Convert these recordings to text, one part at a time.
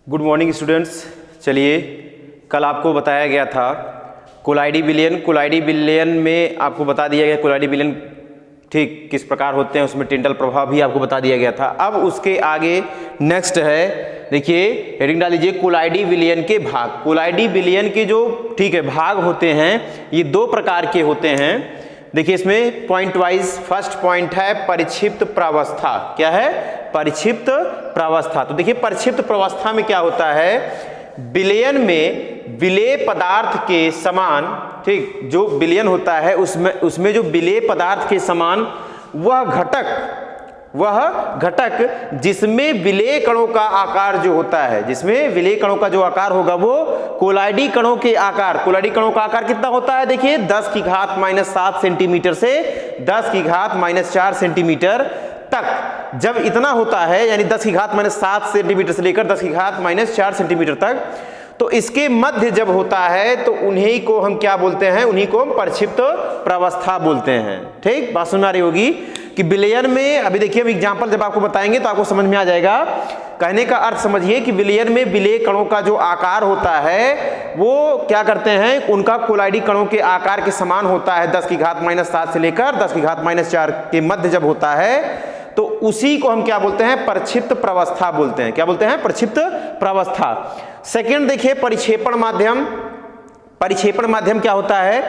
Good morning students. चलिए, कल आपको बताया गया था कोलाइडी विलयन में आपको बता दिया गया कोलाइडी विलयन ठीक किस प्रकार होते हैं, उसमें टिंडल प्रभाव भी आपको बता दिया गया था। अब उसके आगे नेक्स्ट है, देखिए हेडिंग डाल लीजिए, कोलाइडी विलयन के भाग। कोलाइडी विलयन के जो ठीक है भाग होते हैं ये दो प्रकार के होते हैं। देखिए इसमें पॉइंट वाइज फर्स्ट पॉइंट है परिक्षिप्त प्रावस्था। क्या है? परिक्षिप्त प्रावस्था। तो देखिए परिक्षिप्त प्रावस्था में क्या होता है, विलयन में विलेय पदार्थ के समान, ठीक जो विलयन होता है उसमें जो विलेय पदार्थ के समान वह घटक जिसमें विलेय कणों का आकार जो होता है, जिसमें विलेय कणों का जो आकार होगा वो कोलाइडी कणों के आकार, कोलाइडी कणों का आकार कितना होता है? देखिए 10 की घात -7 सेंटीमीटर से 10 की घात -4 सेंटीमीटर तक। जब इतना होता है यानी 10 की घात -7 सेंटीमीटर से लेकर 10 की घात -4 सेंटीमीटर तक, तो इसके मध्य जब होता है तो उन्हीं को हम क्या बोलते हैं? उन्हीं को हम परिक्षिप्त प्रावस्था बोलते हैं। ठीक, बात सुन आ रही होगी कि विलयन में, अभी देखिए अब एग्जांपल जब आपको बताएंगे तो आपको समझ में आ जाएगा। कहने का अर्थ समझिए कि विलयन में विलेय कणों का जो आकार होता है वो क्या करते हैं, उनका कोलाइडी कणों के आकार के समान होता है। 10 की घात -7 से लेकर 10 की घात -4 के मध्य जब होता है तो उसी को हम क्या बोलते हैं? परिक्षिप्त प्रावस्था बोलते हैं। क्या बोलते हैं? परिक्षिप्त प्रावस्था। सेकंड देखिए परिक्षेपण माध्यम। परिक्षेपण माध्यम क्या होता है?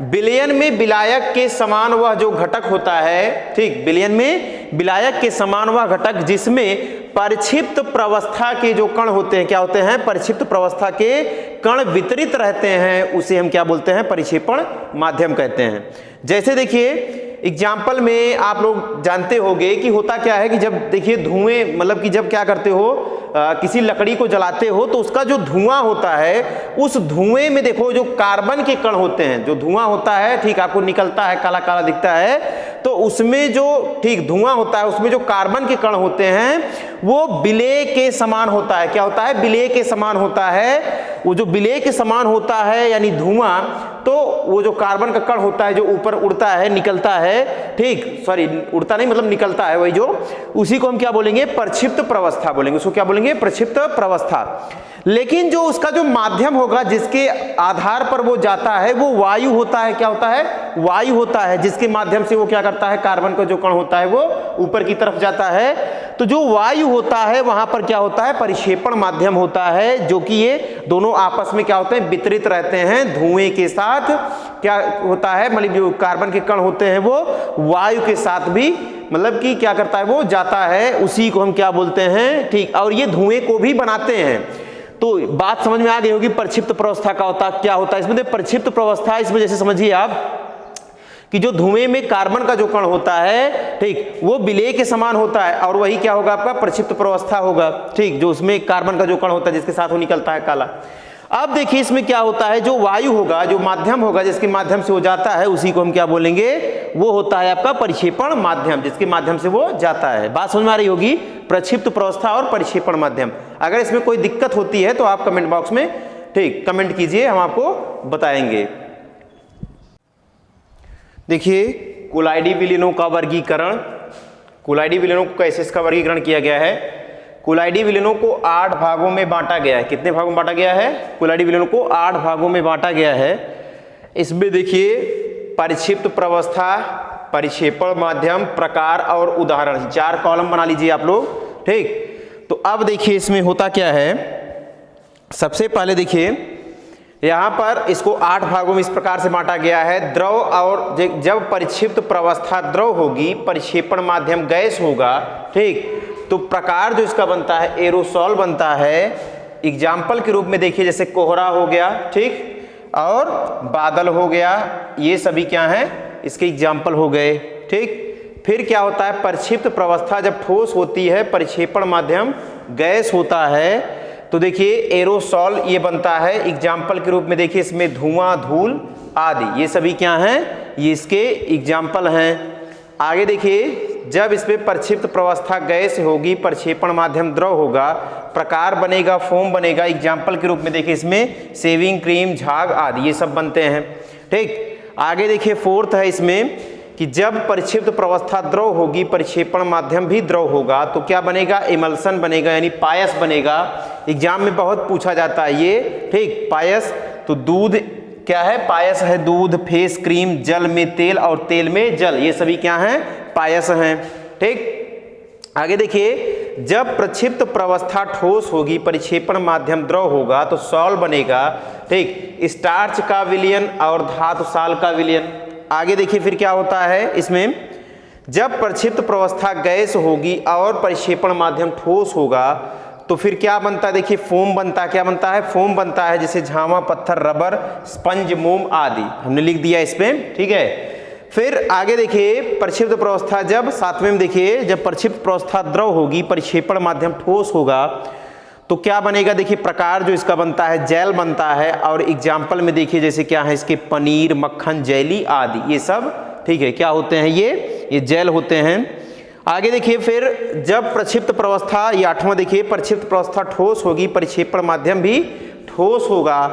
विलयन में विलायक के समान वह जो घटक होता है, ठीक विलयन में विलायक के समान वह घटक जिसमें परिक्षिप्त प्रावस्था के जो कण होते हैं, क्या होते हैं? परिक्षिप्त प्रावस्था के कण वितरित रहते हैं, उसे हम क्या बोलते हैं? परिक्षेपण माध्यम कहते हैं। जैसे देखिए एग्जाम्पल में आप लोग जानते होंगे कि होता क्या है कि जब देखिए धुएं, मतलब कि जब क्या करते हो किसी लकड़ी को जलाते हो तो उसका जो धुआं होता है उस धुएं में देखो जो कार्बन के कण होते हैं, जो धुआं होता है ठीक आपको निकलता है, काला काला दिखता है, तो उसमें जो ठीक धुआं होता है उसमें जो कार्बन के कण होते हैं वो विलेय के समान होता है। क्या होता है? विलेय के समान होता है। वो जो विलेय के समान होता है यानी धुआं, तो वो जो कार्बन का कण होता है जो ऊपर उड़ता है, निकलता है, ठीक सॉरी उड़ता नहीं मतलब निकलता है, वही जो, उसी को हम क्या बोलेंगे? परिक्षिप्त प्रावस्था बोलेंगे। उसको क्या बोलेंगे? परिक्षिप्त प्रावस्था। लेकिन जो उसका जो माध्यम होगा जिसके आधार पर वो जाता है वो वायु होता है। क्या होता है? वायु होता है, जिसके माध्यम से वो क्या करता है? कार्बन का जो कण होता है वो ऊपर की तरफ जाता है। तो जो वायु होता है वहां पर क्या होता है? परिक्षेपण माध्यम होता है, जो कि ये दोनों आपस में क्या होते हैं? वितरित रहते हैं धुएं के साथ। क्या होता है? मतलब जो कार्बन के कण होते हैं वो वायु के साथ भी मतलब कि क्या करता है? वो जाता है, उसी को हम क्या बोलते हैं? ठीक, और ये धुएं को भी बनाते हैं। तो बात समझ में आ गई होगी परिक्षिप्त प्रावस्था का होता क्या होता है। इसमें परिक्षिप्त प्रावस्था इसमें जैसे समझिए आप कि जो धुएं में कार्बन का जो कण होता है, ठीक वो विलेय के समान होता है, और वही क्या होगा? आपका परिक्षिप्त प्रावस्था होगा। ठीक, जो उसमें कार्बन का जो कण होता है जिसके साथ वो निकलता है काला। अब देखिए इसमें क्या होता है, जो वायु होगा, जो माध्यम होगा जिसके माध्यम से वो जाता है, उसी को हम क्या बोलेंगे? वो होता है आपका परिक्षेपण माध्यम, जिसके माध्यम से वो जाता है। बात समझ में आ रही होगी? प्रक्षिप्त प्रावस्था और परिक्षेपण माध्यम। अगर इसमें कोई दिक्कत होती है तो आप कमेंट बॉक्स में ठीक कमेंट कीजिए, हम आपको बताएंगे। देखिए कोलाइडी विलयनों का वर्गीकरण। कोलाइडी विलयनों को कैसे इसका वर्गीकरण किया गया है? कोलाइडी विलयनों को 8 भागों में बांटा गया है। कितने भागों में बांटा गया है? कोलाइडी विलयनों को 8 भागों में बांटा गया है। इसमें देखिए परिक्षिप्त प्रावस्था, परिक्षेपण माध्यम, प्रकार और उदाहरण, 4 कॉलम बना लीजिए आप लोग। ठीक, तो अब देखिए इसमें होता क्या है। सबसे पहले देखिए यहां पर इसको 8 भागों में इस प्रकार से बांटा गया है। द्रव, और जब परिक्षिप्त प्रावस्था द्रव होगी, परिक्षेपण माध्यम गैस होगा, ठीक, तो प्रकार जो इसका बनता है एरोसॉल बनता है। एग्जाम्पल के रूप में देखिए जैसे कोहरा हो गया, ठीक, और बादल हो गया, ये सभी क्या हैं? इसके एग्जाम्पल हो गए। ठीक, फिर क्या होता है? परिक्षिप्त प्रावस्था जब ठोस होती है, परिक्षेपण माध्यम गैस होता है, तो देखिए एरोसॉल ये बनता है। एग्जाम्पल के रूप में देखिए इसमें धुआं, धूल आदि, ये सभी क्या हैं? ये इसके एग्जाम्पल हैं। आगे देखिए जब इसमें परिक्षिप्त प्रावस्था गैस होगी, परिक्षेपण माध्यम द्रव होगा, प्रकार बनेगा, फोम बनेगा। एग्जाम्पल के रूप में देखिए इसमें शेविंग क्रीम, झाग आदि ये सब बनते हैं। ठीक, आगे देखिए फोर्थ है इसमें कि जब परिक्षिप्त प्रावस्था द्रव होगी, परिक्षेपण माध्यम भी द्रव होगा, तो क्या बनेगा? इमल्सन बनेगा यानी पायस बनेगा। एग्जाम में बहुत पूछा जाता है ये, ठीक। पायस तो दूध क्या है, पायस है दूध, फेस क्रीम, जल में तेल और तेल में जल, ये सभी क्या हैं, पायस हैं, ठीक। आगे देखिए, जब प्रक्षिप्त प्रवस्था ठोस होगी, परिक्षेपण माध्यम द्रव होगा तो सॉल्व बनेगा, ठीक, स्टार्च का विलयन और धातु साल का विलयन। आगे देखिए फिर क्या होता है इसमें, जब प्रक्षिप्त प्रवस्था गैस होगी और परिक्षेपण माध्यम ठोस होगा तो फिर क्या बनता है, देखिए फोम बनता है, क्या बनता है, फोम बनता है, जैसे झामा, पत्थर, रबर, स्पंज, मोम आदि हमने लिख दिया इसमें, ठीक है। फिर आगे देखिए, प्रक्षिप्त प्रवस्था जब, सातवें में देखिए, जब प्रक्षिप्त प्रवस्था द्रव होगी, परिक्षेपण माध्यम ठोस होगा तो क्या बनेगा, देखिए प्रकार जो इसका बनता है जेल बनता है। और एग्जाम्पल में देखिए जैसे क्या है इसके, पनीर, मक्खन, जेली आदि, ये सब ठीक है क्या होते हैं, ये जेल होते हैं। आगे देखिए, फिर जब प्रक्षिप्त प्रवस्था, ये 8वां देखिए, प्रक्षिप्त प्रवस्था ठोस होगी, परिक्षेपण माध्यम भी ठोस होगा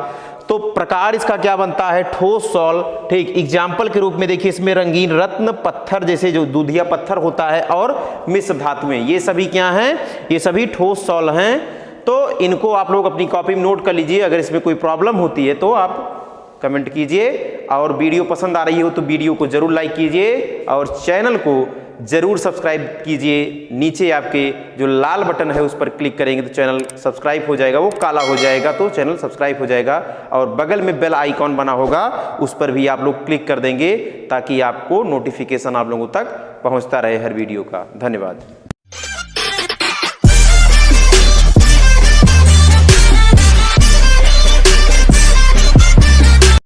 तो प्रकार इसका क्या बनता है, ठोस सॉल, ठीक। एग्जाम्पल के रूप में देखिए इसमें रंगीन रत्न, पत्थर जैसे जो दूधिया पत्थर होता है और मिश्र धातुएं, ये सभी क्या हैं, ये सभी ठोस सॉल हैं। तो इनको आप लोग अपनी कॉपी में नोट कर लीजिए। अगर इसमें कोई प्रॉब्लम होती है तो आप कमेंट कीजिए, और वीडियो पसंद आ रही हो तो वीडियो को जरूर लाइक कीजिए और चैनल को जरूर सब्सक्राइब कीजिए। नीचे आपके जो लाल बटन है उस पर क्लिक करेंगे तो चैनल सब्सक्राइब हो जाएगा, वो काला हो जाएगा तो चैनल सब्सक्राइब हो जाएगा। और बगल में बेल आइकॉन बना होगा उस पर भी आप लोग क्लिक कर देंगे ताकि आपको नोटिफिकेशन आप लोगों तक पहुंचता रहे हर वीडियो का। धन्यवाद।